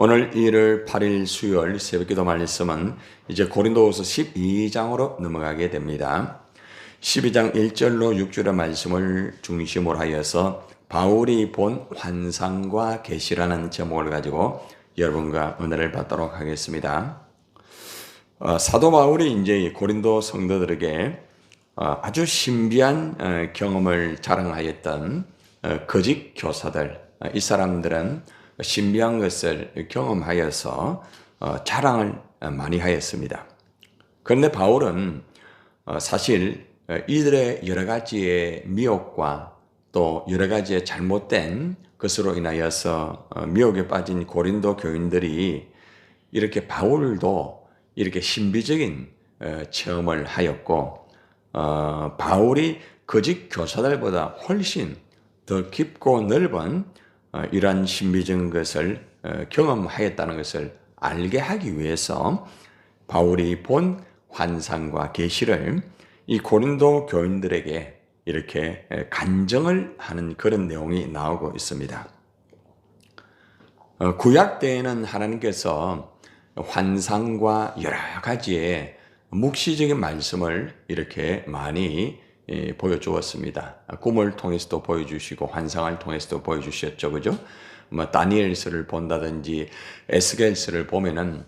오늘 1월 8일 수요일 새벽기도 말씀은 이제 고린도후서 12장으로 넘어가게 됩니다. 12장 1절로 6절의 말씀을 중심으로 하여서 바울이 본 환상과 계시라는 제목을 가지고 여러분과 은혜를 받도록 하겠습니다. 사도 바울이 이제 고린도 성도들에게 아주 신비한 경험을 자랑하였던 거짓 교사들, 이 사람들은 신비한 것을 경험하여서 자랑을 많이 하였습니다. 그런데 바울은 사실 이들의 여러 가지의 미혹과 또 여러 가지의 잘못된 것으로 인하여서 미혹에 빠진 고린도 교인들이 이렇게 바울도 이렇게 신비적인 체험을 하였고 바울이 거짓 교사들보다 훨씬 더 깊고 넓은 이러한 신비적인 것을 경험하였다는 것을 알게 하기 위해서 바울이 본 환상과 계시를 이 고린도 교인들에게 이렇게 간증을 하는 그런 내용이 나오고 있습니다. 구약 때에는 하나님께서 환상과 여러 가지의 묵시적인 말씀을 이렇게 많이 보여주었습니다. 꿈을 통해서도 보여주시고 환상을 통해서도 보여주셨죠, 그죠? 다니엘서를 본다든지 에스겔서를 보면은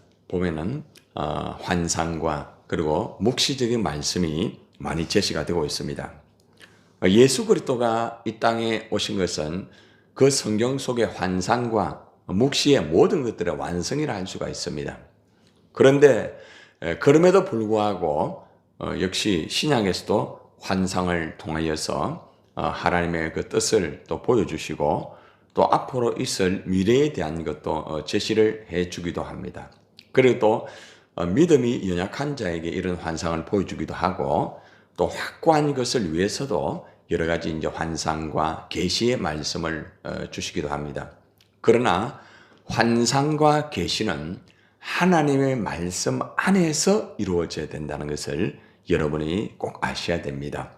환상과 그리고 묵시적인 말씀이 많이 제시가 되고 있습니다. 예수 그리스도가 이 땅에 오신 것은 그 성경 속의 환상과 묵시의 모든 것들의 완성이라 할 수가 있습니다. 그런데 그럼에도 불구하고 역시 신약에서도 환상을 통하여서 하나님의 그 뜻을 또 보여주시고 또 앞으로 있을 미래에 대한 것도 제시를 해주기도 합니다. 그리고 또 믿음이 연약한 자에게 이런 환상을 보여주기도 하고 또 확고한 것을 위해서도 여러 가지 이제 환상과 계시의 말씀을 주시기도 합니다. 그러나 환상과 계시는 하나님의 말씀 안에서 이루어져야 된다는 것을 여러분이 꼭 아셔야 됩니다.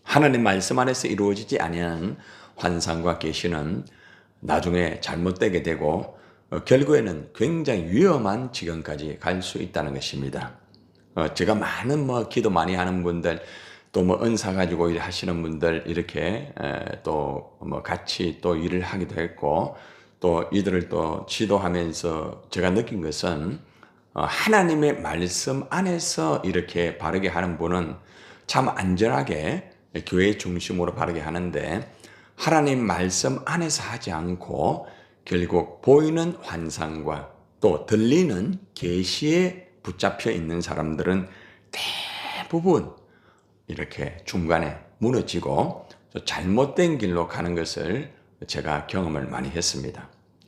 하나님 말씀 안에서 이루어지지 아니하는 환상과 계시는 나중에 잘못되게 되고 결국에는 굉장히 위험한 지경까지 갈 수 있다는 것입니다. 제가 많은 기도 많이 하는 분들 또 은사 가지고 일하시는 분들 이렇게 또 같이 또 일을 하기도 했고 또 이들을 또 지도하면서 제가 느낀 것은 하나님의 말씀 안에서 이렇게 바르게 하는 분은 참 안전하게 교회 중심으로 바르게 하는데 하나님 말씀 안에서 하지 않고 결국 보이는 환상과 또 들리는 계시에 붙잡혀 있는 사람들은 대부분 이렇게 중간에 무너지고 잘못된 길로 가는 것을 제가 경험을 많이 했습니다.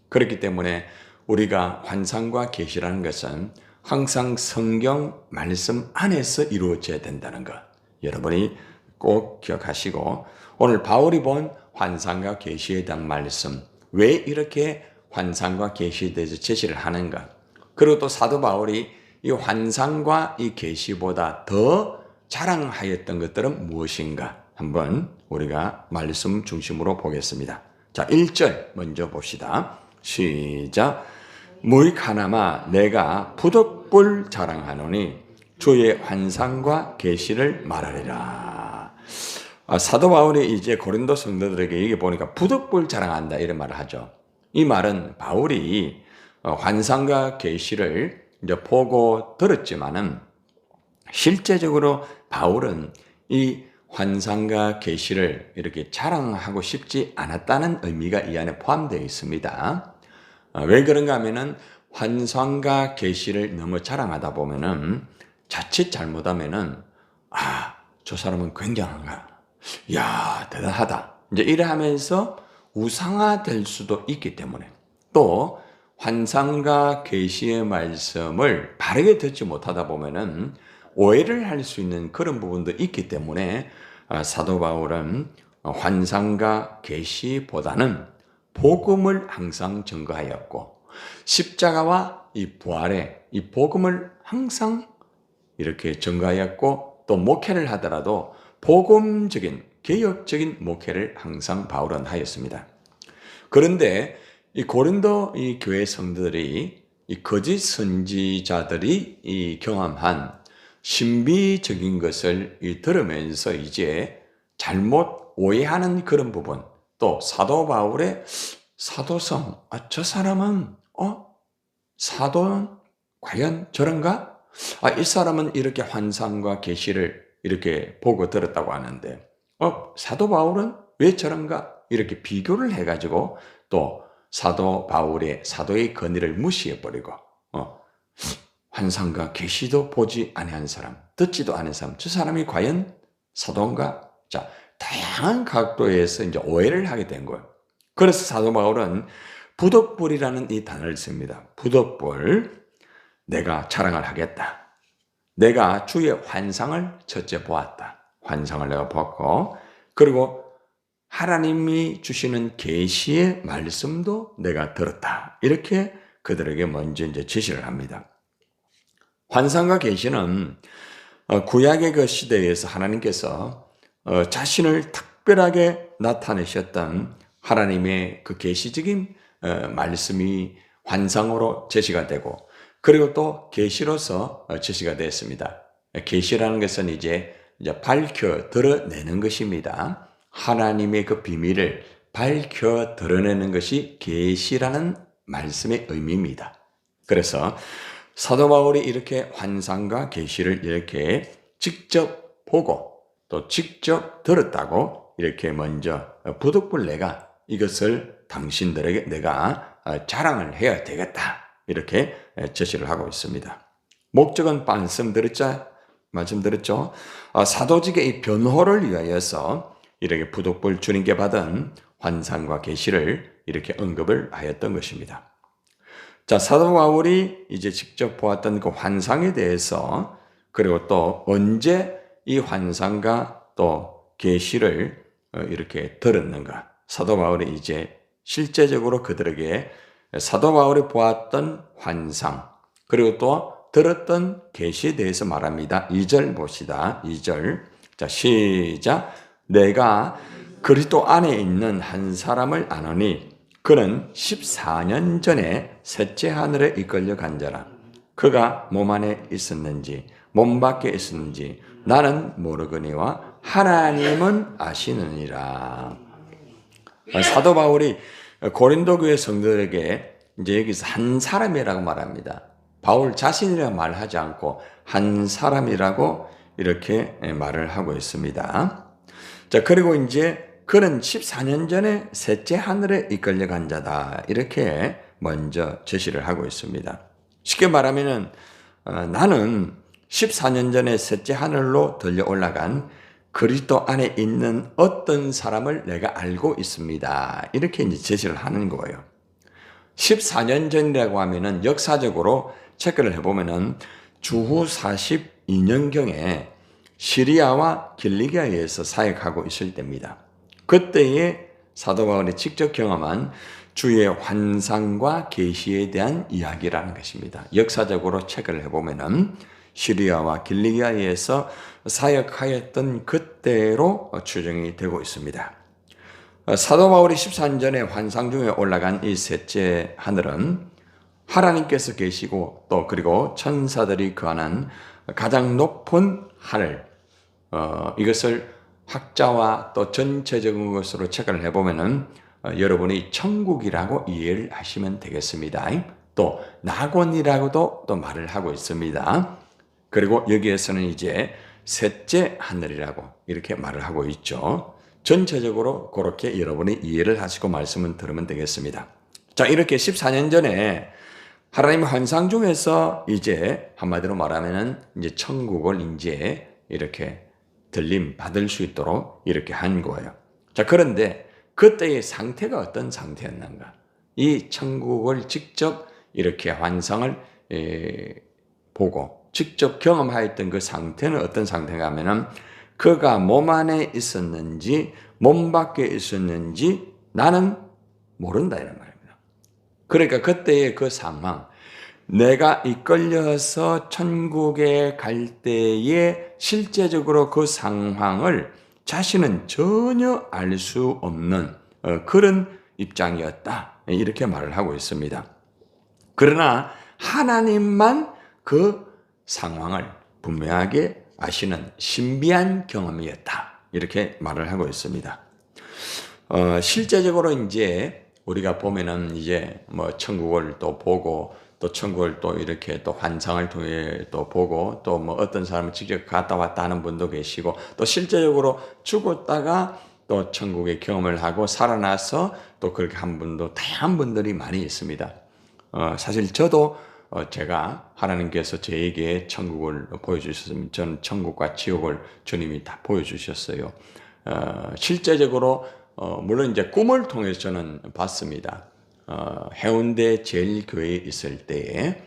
그렇기 때문에 우리가 환상과 계시라는 것은 항상 성경 말씀 안에서 이루어져야 된다는 것 여러분이 꼭 기억하시고 오늘 바울이 본 환상과 계시에 대한 말씀 왜 이렇게 환상과 계시에 대해서 제시를 하는가 그리고 또 사도 바울이 이 환상과 이 계시보다 더 자랑하였던 것들은 무엇인가 한번 우리가 말씀 중심으로 보겠습니다. 자, 1절 먼저 봅시다. 시작. 무익하나마 내가 부득불 자랑하노니 주의 환상과 계시를 말하리라. 사도 바울이 이제 고린도 성도들에게 얘기해 보니까 부득불 자랑한다 이런 말을 하죠. 이 말은 바울이 환상과 계시를 이제 보고 들었지만은 실제적으로 바울은 이 환상과 계시를 이렇게 자랑하고 싶지 않았다는 의미가 이 안에 포함되어 있습니다. 왜 그런가 하면은 환상과 계시를 너무 자랑하다 보면은 자칫 잘못하면은 저 사람은 굉장한가, 야 대단하다 이제 이래 하면서 우상화될 수도 있기 때문에 또 환상과 계시의 말씀을 바르게 듣지 못하다 보면은 오해를 할 수 있는 그런 부분도 있기 때문에 사도 바울은 환상과 계시보다는 복음을 항상 전거하였고 십자가와 이 부활의 이 복음을 항상 이렇게 전거하였고 또 목회를 하더라도 복음적인 개혁적인 목회를 항상 바울은 하였습니다. 그런데 이 고린도 이 교회 성도들이 이 거짓 선지자들이 이 경험한 신비적인 것을 들으면서 이제 잘못 오해하는 그런 부분, 또 사도 바울의 사도성, 저 사람은 사도는 과연 저런가? 이 사람은 이렇게 환상과 계시를 이렇게 보고 들었다고 하는데 사도 바울은 왜 저런가? 이렇게 비교를 해가지고 또 사도 바울의 사도의 권위를 무시해버리고 환상과 계시도 보지 아니한 사람, 듣지도 않은 사람, 저 사람이 과연 사도인가? 자, 다양한 각도에서 이제 오해를 하게 된 거예요. 그래서 사도 바울은 부덕불이라는 이 단어를 씁니다. 부덕불, 내가 자랑을 하겠다. 내가 주의 환상을 첫째 보았다. 환상을 내가 보았고, 그리고 하나님이 주시는 계시의 말씀도 내가 들었다. 이렇게 그들에게 먼저 이제 제시를 합니다. 환상과 계시는 구약의 그 시대에서 하나님께서 자신을 특별하게 나타내셨던 하나님의 그 계시적인 말씀이 환상으로 제시가 되고, 그리고 또 계시로서 제시가 됐습니다. 계시라는 것은 이제 밝혀 드러내는 것입니다. 하나님의 그 비밀을 밝혀 드러내는 것이 계시라는 말씀의 의미입니다. 그래서 사도 바울이 이렇게 환상과 계시를 이렇게 직접 보고 또 직접 들었다고 이렇게 먼저 부득불 내가 이것을 당신들에게 내가 자랑을 해야 되겠다. 이렇게 제시를 하고 있습니다. 목적은 말씀드렸죠. 사도직의 이 변호를 위하여서 이렇게 부득불 주님께 받은 환상과 계시를 이렇게 언급을 하였던 것입니다. 자, 사도 바울이 이제 직접 보았던 그 환상에 대해서, 그리고 또 언제 이 환상과 또 계시를 이렇게 들었는가. 사도 바울이 이제 실제적으로 그들에게 사도 바울이 보았던 환상, 그리고 또 들었던 계시에 대해서 말합니다. 2절 봅시다. 2절. 자, 시작. 내가 그리스도 안에 있는 한 사람을 아노니 그는 14년 전에 셋째 하늘에 이끌려 간 자라. 그가 몸 안에 있었는지 몸 밖에 있었는지 나는 모르거니와 하나님은 아시느니라. 사도 바울이 고린도 교회 성도들에게 이제 여기서 한 사람이라고 말합니다. 바울 자신이라고 말하지 않고 한 사람이라고 이렇게 말을 하고 있습니다. 자, 그리고 이제 그는 14년 전에 셋째 하늘에 이끌려 간 자다. 이렇게 먼저 제시를 하고 있습니다. 쉽게 말하면은 나는 14년 전에 셋째 하늘로 들려 올라간 그리스도 안에 있는 어떤 사람을 내가 알고 있습니다. 이렇게 이제 제시를 하는 거예요. 14년 전이라고 하면은 역사적으로 체크를 해보면은 주후 42년경에 시리아와 길리기아에서 사역하고 있을 때입니다. 그때에 사도 바울이 직접 경험한 주의 환상과 계시에 대한 이야기라는 것입니다. 역사적으로 체크를 해보면은 시리아와 길리기아에서 사역하였던 그때로 추정이 되고 있습니다. 사도 바울이 14년 전에 환상 중에 올라간 이 셋째 하늘은 하나님께서 계시고 또 그리고 천사들이 거하는 가장 높은 하늘, 이것을 학자와 또 전체적인 것으로 체크를 해보면은 여러분이 천국이라고 이해를 하시면 되겠습니다. 또 낙원이라고도 또 말을 하고 있습니다. 그리고 여기에서는 이제 셋째 하늘이라고 이렇게 말을 하고 있죠. 전체적으로 그렇게 여러분이 이해를 하시고 말씀을 들으면 되겠습니다. 자, 이렇게 14년 전에 하나님의 환상 중에서 이제 한마디로 말하면은 이제 천국을 이제 이렇게 들림 받을 수 있도록 이렇게 한 거예요. 자, 그런데 그때의 상태가 어떤 상태였는가? 이 천국을 직접 이렇게 환상을 보고 직접 경험하였던 그 상태는 어떤 상태가 하면은 그가 몸 안에 있었는지 몸 밖에 있었는지 나는 모른다 이런 말입니다. 그러니까 그때의 그 상황, 내가 이끌려서 천국에 갈 때에 실제적으로 그 상황을 자신은 전혀 알 수 없는 그런 입장이었다. 이렇게 말을 하고 있습니다. 그러나 하나님만 그 상황을 분명하게 아시는 신비한 경험이었다. 이렇게 말을 하고 있습니다. 실제적으로 이제 우리가 보면은 이제 뭐 천국을 또 보고 또 천국을 또 이렇게 또 환상을 통해 또 보고 또 뭐 어떤 사람은 직접 갔다 왔다 하는 분도 계시고 또 실제적으로 죽었다가 또 천국의 경험을 하고 살아나서 또 그렇게 한 분도 다양한 분들이 많이 있습니다. 사실 저도 제가 하나님께서 저에게 천국을 보여주셨으면 저는 천국과 지옥을 주님이 다 보여주셨어요. 실제적으로 물론 이제 꿈을 통해서 저는 봤습니다. 해운대 제일교회에 있을 때에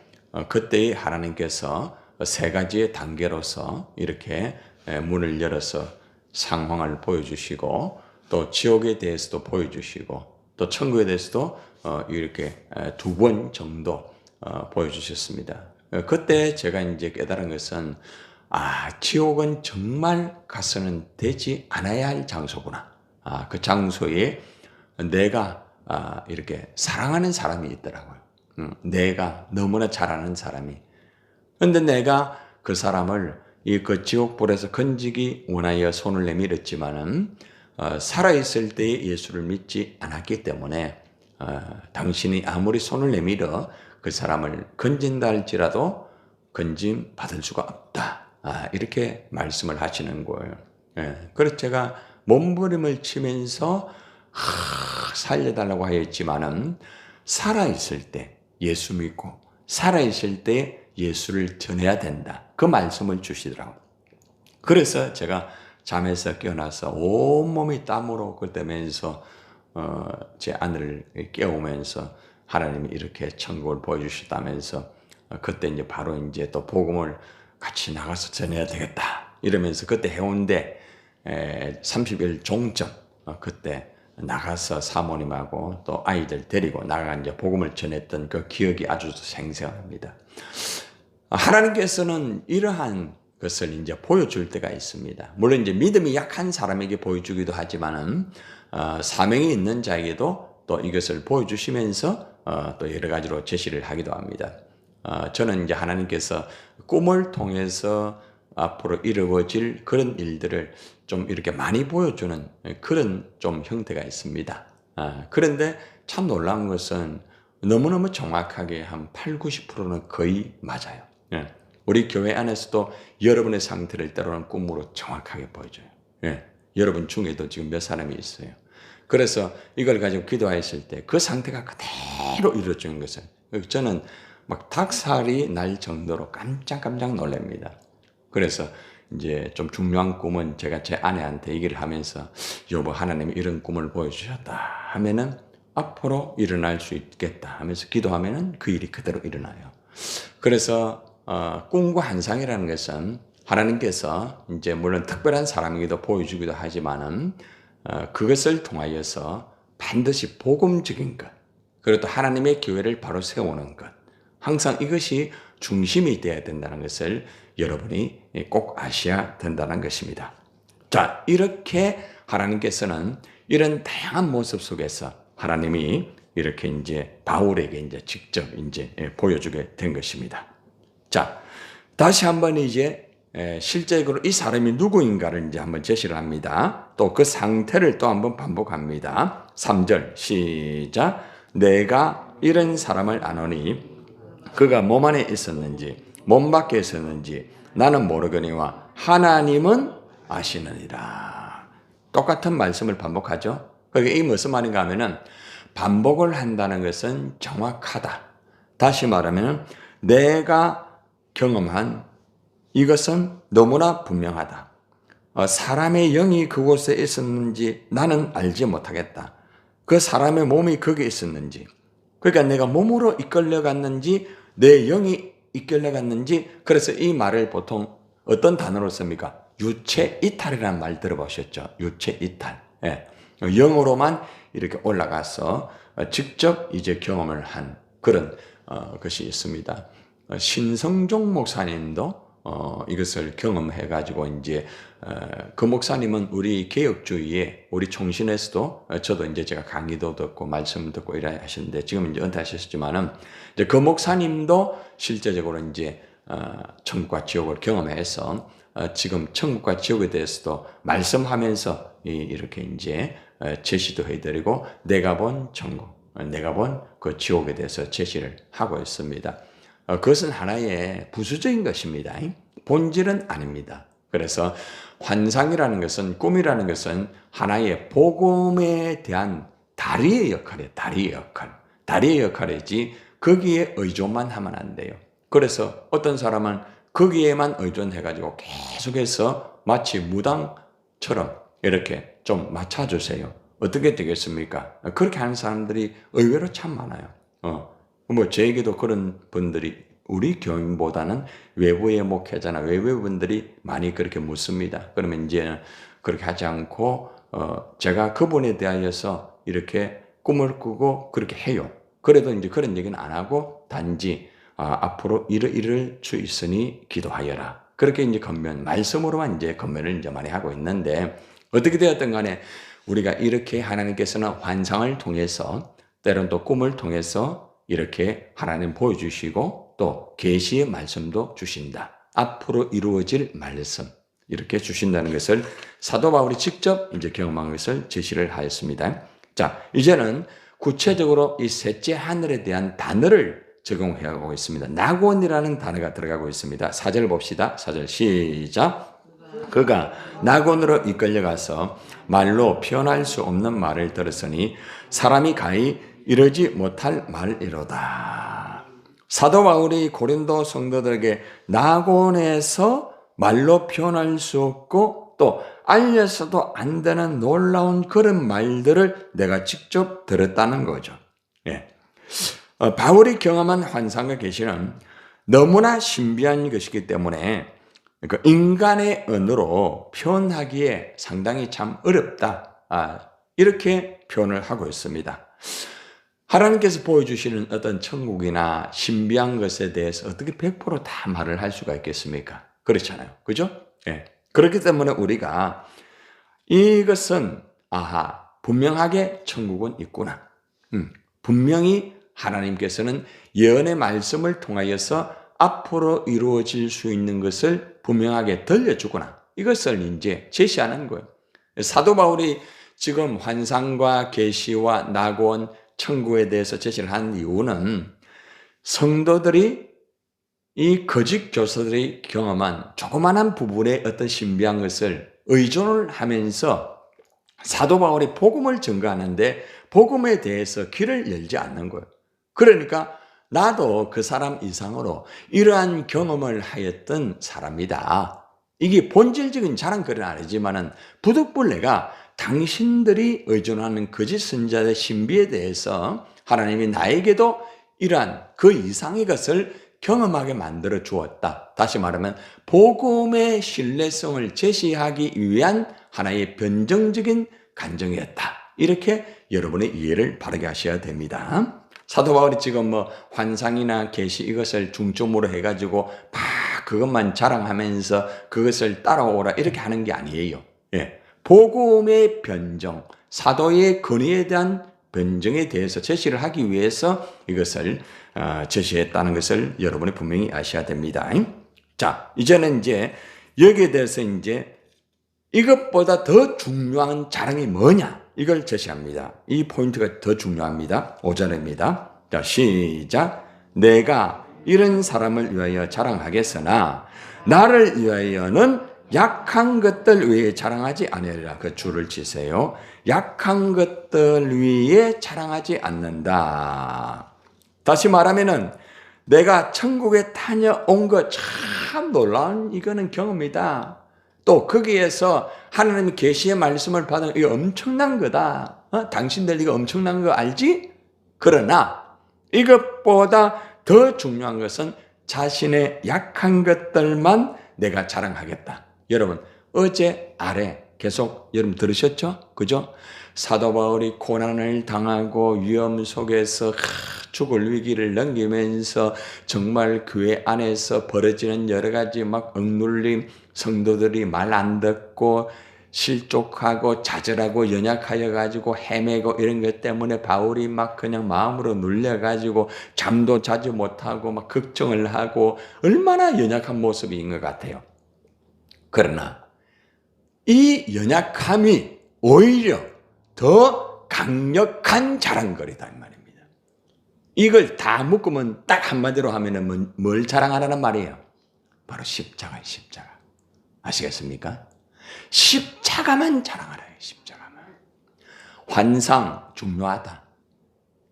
그때 하나님께서 세 가지의 단계로서 이렇게 문을 열어서 상황을 보여주시고 또 지옥에 대해서도 보여주시고 또 천국에 대해서도 이렇게 두 번 정도 보여주셨습니다. 그때 제가 이제 깨달은 것은 지옥은 정말 가서는 되지 않아야 할 장소구나. 그 장소에 내가 이렇게 사랑하는 사람이 있더라고요. 내가 너무나 잘 아는 사람이. 그런데 내가 그 사람을 그 지옥불에서 건지기 원하여 손을 내밀었지만은 살아있을 때에 예수를 믿지 않았기 때문에 당신이 아무리 손을 내밀어 그 사람을 건진다 할지라도 건짐 받을 수가 없다. 이렇게 말씀을 하시는 거예요. 그래서 제가 몸부림을 치면서 살려달라고 하였지만은 살아있을 때 예수 믿고 살아있을 때 예수를 전해야 된다. 그 말씀을 주시더라고요. 그래서 제가 잠에서 깨어나서 온몸이 땀으로 그때면서 제 아내를 깨우면서 하나님이 이렇게 천국을 보여주셨다면서 그때 이제 바로 이제 또 복음을 같이 나가서 전해야 되겠다. 이러면서 그때 해운대 30일 종점 그때 나가서 사모님하고 또 아이들 데리고 나가 이제 복음을 전했던 그 기억이 아주 생생합니다. 하나님께서는 이러한 것을 이제 보여줄 때가 있습니다. 물론 이제 믿음이 약한 사람에게 보여주기도 하지만은 사명이 있는 자에게도 또 이것을 보여주시면서 또 여러 가지로 제시를 하기도 합니다. 저는 이제 하나님께서 꿈을 통해서 앞으로 이루어질 그런 일들을 좀 이렇게 많이 보여주는 그런 좀 형태가 있습니다. 그런데 참 놀라운 것은 너무너무 정확하게 한 8, 90%는 거의 맞아요. 우리 교회 안에서도 여러분의 상태를 때로는 꿈으로 정확하게 보여줘요. 여러분 중에도 지금 몇 사람이 있어요. 그래서 이걸 가지고 기도했을 때 그 상태가 그대로 이루어지는 것을 저는 막 닭살이 날 정도로 깜짝깜짝 놀랍니다. 그래서 이제 좀 중요한 꿈은 제가 제 아내한테 얘기를 하면서 여보 하나님이 이런 꿈을 보여주셨다 하면은 앞으로 일어날 수 있겠다 하면서 기도하면은 그 일이 그대로 일어나요. 그래서 꿈과 환상이라는 것은 하나님께서 이제 물론 특별한 사람에게도 보여주기도 하지만은 그것을 통하여서 반드시 복음적인 것 그리고 또 하나님의 교회를 바로 세우는 것 항상 이것이 중심이 되어야 된다는 것을 여러분이 꼭 아셔야 된다는 것입니다. 자, 이렇게 하나님께서는 이런 다양한 모습 속에서 하나님이 이렇게 이제 바울에게 이제 직접 이제 보여주게 된 것입니다. 자, 다시 한번 이제 실제적으로 이 사람이 누구인가를 이제 한번 제시를 합니다. 또 그 상태를 또 한번 반복합니다. 3절 시작. 내가 이런 사람을 아노니 그가 몸 안에 있었는지 몸 밖에 있었는지 나는 모르거니와 하나님은 아시느니라. 똑같은 말씀을 반복하죠. 그게 이 무슨 말인가 하면은 반복을 한다는 것은 정확하다. 다시 말하면 내가 경험한 이것은 너무나 분명하다. 사람의 영이 그곳에 있었는지 나는 알지 못하겠다. 그 사람의 몸이 거기에 있었는지 그러니까 내가 몸으로 이끌려갔는지 내 영이 이끌려갔는지 그래서 이 말을 보통 어떤 단어로 씁니까? 유체 이탈이라는 말 들어보셨죠? 유체 이탈. 영으로만 이렇게 올라가서 직접 이제 경험을 한 그런 것이 있습니다. 신성종 목사님도 이것을 경험해 가지고 이제 그 목사님은 우리 개혁주의에 우리 총신에서도 저도 이제 제가 강의도 듣고 말씀 듣고 이래 하시는데 지금 이제 은퇴하셨지만은 이제 그 목사님도 실제적으로 이제 천국과 지옥을 경험해서 지금 천국과 지옥에 대해서도 말씀하면서 이렇게 이제 제시도 해드리고 내가 본 천국, 내가 본 그 지옥에 대해서 제시를 하고 있습니다. 그것은 하나의 부수적인 것입니다. 본질은 아닙니다. 그래서 환상이라는 것은, 꿈이라는 것은 하나의 복음에 대한 다리의 역할이에요. 다리의 역할. 다리의 역할이지 거기에 의존만 하면 안 돼요. 그래서 어떤 사람은 거기에만 의존해가지고 계속해서 마치 무당처럼 이렇게 좀 맞춰주세요. 어떻게 되겠습니까? 그렇게 하는 사람들이 의외로 참 많아요. 뭐 저에게도 그런 분들이 우리 교인보다는 외부의 목회자나 외부 분들이 많이 그렇게 묻습니다. 그러면 이제는 그렇게 하지 않고 제가 그분에 대하여서 이렇게 꿈을 꾸고 그렇게 해요. 그래도 이제 그런 얘기는 안 하고 단지 앞으로 이를 수 있으니 기도하여라. 그렇게 이제 말씀으로만 이제 건면을 이제 많이 하고 있는데 어떻게 되었든 간에 우리가 이렇게 하나님께서는 환상을 통해서 때론 또 꿈을 통해서 이렇게 하나님 보여주시고 또 계시의 말씀도 주신다. 앞으로 이루어질 말씀 이렇게 주신다는 것을 사도 바울이 직접 이제 경험한 것을 제시를 하였습니다. 자, 이제는 구체적으로 이 셋째 하늘에 대한 단어를 적용해 가고 있습니다. 낙원이라는 단어가 들어가고 있습니다. 4절 봅시다. 4절 시작. 그가 낙원으로 이끌려가서 말로 표현할 수 없는 말을 들었으니 사람이 가히 이르지 못할 말이로다. 사도 바울이 고린도 성도들에게 낙원에서 말로 표현할 수 없고 또 알려서도 안 되는 놀라운 그런 말들을 내가 직접 들었다는 거죠. 예. 바울이 경험한 환상과 계시는 너무나 신비한 것이기 때문에 인간의 언어로 표현하기에 상당히 참 어렵다. 이렇게 표현을 하고 있습니다. 하나님께서 보여주시는 어떤 천국이나 신비한 것에 대해서 어떻게 100%다 말을 할 수가 있겠습니까? 그렇잖아요. 그죠? 예. 그렇기 때문에 우리가 이것은 분명하게 천국은 있구나. 분명히 하나님께서는 예언의 말씀을 통하여서 앞으로 이루어질 수 있는 것을 분명하게 들려주구나. 이것을 이제 제시하는 거예요. 사도 바울이 지금 환상과 계시와 낙원, 천국에 대해서 제시를 한 이유는 성도들이 이 거짓 교사들이 경험한 조그마한 부분의 어떤 신비한 것을 의존을 하면서 사도 바울이 복음을 전가하는데 복음에 대해서 길을 열지 않는 거예요. 그러니까 나도 그 사람 이상으로 이러한 경험을 하였던 사람이다. 이게 본질적인 자랑거리는 아니지만은 부득불내가 당신들이 의존하는 거짓 선자의 신비에 대해서 하나님이 나에게도 이러한 그 이상의 것을 경험하게 만들어 주었다. 다시 말하면 복음의 신뢰성을 제시하기 위한 하나의 변정적인 간정이었다. 이렇게 여러분의 이해를 바르게 하셔야 됩니다. 사도 바울이 지금 환상이나 계시 이것을 중점으로 해가지고 막 그것만 자랑하면서 그것을 따라오라 이렇게 하는 게 아니에요. 예. 복음의 변정, 사도의 권위에 대한 변정에 대해서 제시를 하기 위해서 이것을 제시했다는 것을 여러분이 분명히 아셔야 됩니다. 자, 이제는 이제 여기에 대해서 이제 이것보다 더 중요한 자랑이 뭐냐? 이걸 제시합니다. 이 포인트가 더 중요합니다. 5절입니다. 자, 시작. 내가 이런 사람을 위하여 자랑하겠으나 나를 위하여는 약한 것들 위에 자랑하지 아니하리라. 그 줄을 치세요. 약한 것들 위에 자랑하지 않는다. 다시 말하면은 내가 천국에 다녀온 거 참 놀라운 이거는 경험이다. 또 거기에서 하나님의 계시의 말씀을 받은 이거 엄청난 거다. 당신들 이거 엄청난 거 알지? 그러나 이것보다 더 중요한 것은 자신의 약한 것들만 내가 자랑하겠다. 여러분 어제 아래 계속 여러분 들으셨죠? 그죠? 사도 바울이 고난을 당하고 위험 속에서 죽을 위기를 넘기면서 정말 교회 안에서 벌어지는 여러 가지 막 억눌림, 성도들이 말 안 듣고 실족하고 좌절하고 연약하여 가지고 헤매고 이런 것 때문에 바울이 막 그냥 마음으로 눌려 가지고 잠도 자지 못하고 막 걱정을 하고 얼마나 연약한 모습인 것 같아요. 그러나 이 연약함이 오히려 더 강력한 자랑거리다 이 말입니다. 이걸 다 묶으면 딱 한마디로 하면은 뭘 자랑하라는 말이에요? 바로 십자가예요, 십자가. 아시겠습니까? 십자가만 자랑하라요, 십자가만. 환상 중요하다.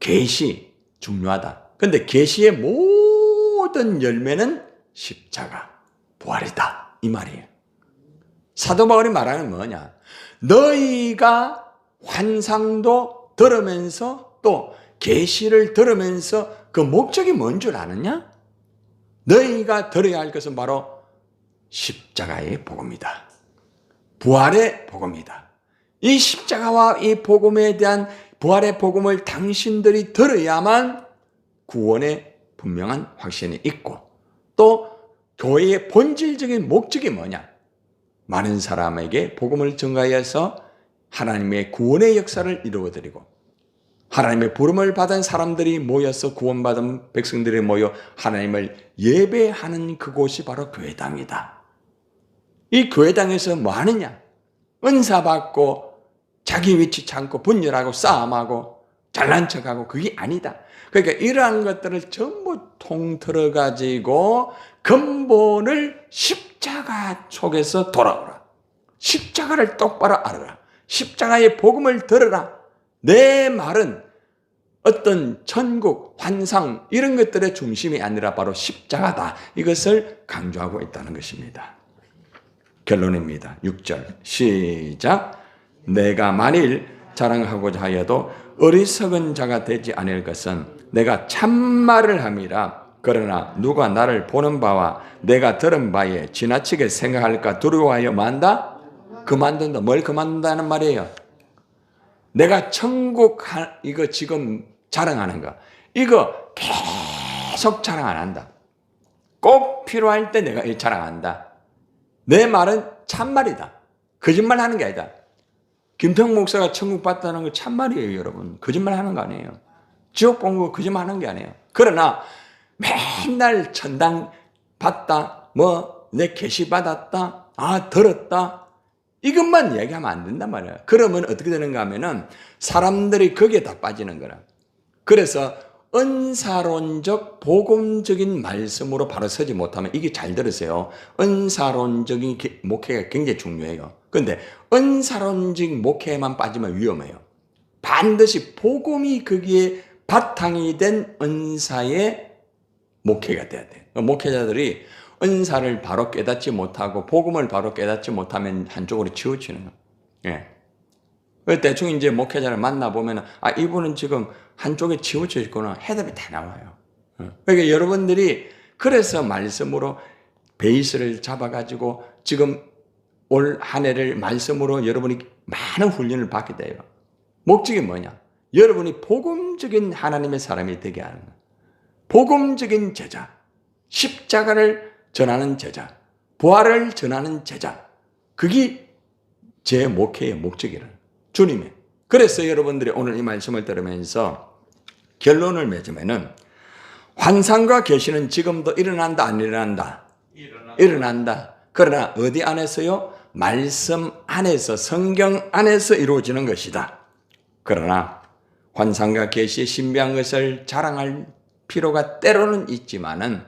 계시 중요하다. 근데 계시의 모든 열매는 십자가, 부활이다. 이 말이에요. 사도 바울이 말하는 뭐냐? 너희가 환상도 들으면서 또 계시를 들으면서 그 목적이 뭔 줄 아느냐? 너희가 들어야 할 것은 바로 십자가의 복음이다. 부활의 복음이다. 이 십자가와 이 복음에 대한 부활의 복음을 당신들이 들어야만 구원의 분명한 확신이 있고 또 교회의 본질적인 목적이 뭐냐? 많은 사람에게 복음을 전가해서 하나님의 구원의 역사를 이루어드리고 하나님의 부름을 받은 사람들이 모여서 구원받은 백성들이 모여 하나님을 예배하는 그곳이 바로 교회당이다. 이 교회당에서 뭐 하느냐? 은사 받고 자기 위치 찾고 분열하고 싸움하고 잘난 척하고 그게 아니다. 그러니까 이러한 것들을 전부 통틀어 가지고 근본을 십자가 속에서 돌아오라. 십자가를 똑바로 알아라. 십자가의 복음을 들어라. 내 말은 어떤 천국, 환상 이런 것들의 중심이 아니라 바로 십자가다. 이것을 강조하고 있다는 것입니다. 결론입니다. 6절 시작. 내가 만일 자랑하고자 하여도 어리석은 자가 되지 않을 것은 내가 참말을 함이라. 그러나 누가 나를 보는 바와 내가 들은 바에 지나치게 생각할까 두려워하여 만다? 그만둔다. 뭘 그만둔다는 말이에요? 내가 천국 이거 지금 자랑하는 거 이거 계속 자랑 안 한다. 꼭 필요할 때 내가 이 자랑한다. 내 말은 참말이다. 거짓말 하는 게 아니다. 김태형 목사가 천국 봤다는 거 참말이에요, 여러분. 거짓말 하는 거 아니에요. 지옥 본 거 거짓말 하는 게 아니에요. 그러나 맨날 천당 봤다, 내 계시 받았다, 들었다, 이것만 얘기하면 안 된단 말이에요. 그러면 어떻게 되는가 하면은 사람들이 거기에 다 빠지는 거라. 그래서 은사론적 복음적인 말씀으로 바로 서지 못하면 이게 잘 들으세요. 은사론적인 목회가 굉장히 중요해요. 그런데 은사론적 목회에만 빠지면 위험해요. 반드시 복음이 거기에 바탕이 된 은사의 목회가 돼야 돼요. 목회자들이 은사를 바로 깨닫지 못하고 복음을 바로 깨닫지 못하면 한쪽으로 치우치는 거예요. 예. 대충 이제 목회자를 만나보면 이분은 지금 한쪽에 치우쳐 있구나. 해답이 다 나와요. 그러니까 여러분들이 그래서 말씀으로 베이스를 잡아가지고 지금 올 한 해를 말씀으로 여러분이 많은 훈련을 받게 돼요. 목적이 뭐냐? 여러분이 복음적인 하나님의 사람이 되게 하는 거예요. 복음적인 제자, 십자가를 전하는 제자, 부활을 전하는 제자. 그게 제 목회의 목적이라는 주님의. 그래서 여러분들이 오늘 이 말씀을 들으면서 결론을 맺으면은 환상과 계시는 지금도 일어난다, 안 일어난다? 일어난다. 그러나 어디 안에서요? 말씀 안에서, 성경 안에서 이루어지는 것이다. 그러나 환상과 계시에 신비한 것을 자랑할 필요가 때로는 있지만은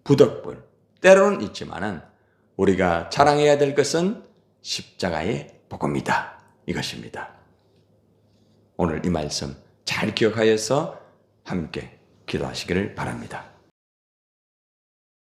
부득불, 때로는 있지만은 우리가 자랑해야 될 것은 십자가의 복음이다. 이것입니다. 오늘 이 말씀 잘 기억하여서 함께 기도하시기를 바랍니다.